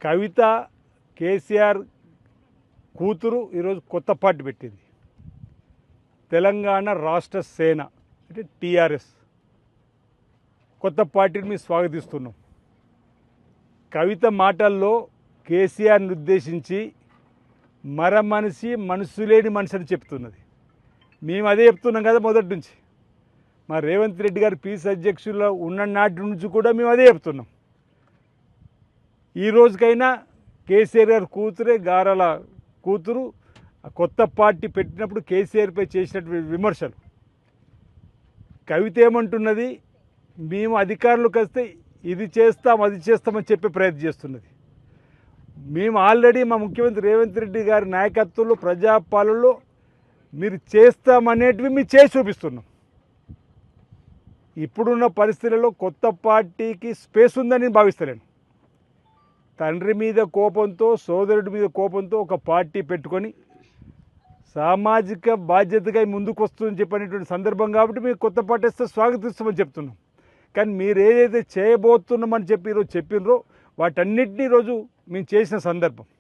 కవిత కేసీఆర్ కూతురు ఈరోజు కొత్త పార్టీ పెట్టింది. తెలంగాణ రాష్ట్ర సేన అంటే టీఆర్ఎస్ కొత్త పార్టీని మేము స్వాగతిస్తున్నాం. కవిత మాటల్లో కేసీఆర్ని ఉద్దేశించి మనసు లేని మనిషి అని చెప్తున్నది. మేము అదే చెప్తున్నాం కదా మొదటి నుంచి. మా రేవంత్ రెడ్డి గారు పీస్ అధ్యక్షుల్లో ఉన్న నాటి నుంచి కూడా మేము అదే చెప్తున్నాం. ఈ రోజుకైనా కేసీఆర్ గారు కూతురే గారాల కూతురు కొత్త పార్టీ పెట్టినప్పుడు కేసీఆర్పై చేసినటువంటి విమర్శలు. కవిత ఏమంటున్నది, మేము అధికారులకు వస్తే ఇది చేస్తాం అది చేస్తామని చెప్పే ప్రయత్నం చేస్తున్నది. మేము ఆల్రెడీ మా ముఖ్యమంత్రి రేవంత్ రెడ్డి గారి నాయకత్వంలో ప్రజాపాలనలో మీరు చేస్తామనేటివి మేము చేసి చూపిస్తున్నాం. ఇప్పుడున్న పరిస్థితులలో కొత్త పార్టీకి స్పేస్ ఉందని భావిస్తలేను. తండ్రి మీద కోపంతో సోదరుడి మీద కోపంతో ఒక పార్టీ పెట్టుకొని సామాజిక బాధ్యతగా ముందుకు వస్తుందని చెప్పనేటువంటి సందర్భం కాబట్టి మేము కొత్త పార్టీ వస్తే స్వాగతిస్తామని చెప్తున్నాం. కానీ మీరు ఏదైతే చేయబోతున్నామని చెప్పి ఈరోజు చెప్పినరో వాటన్నిటినీ ఈరోజు మేము చేసిన సందర్భం.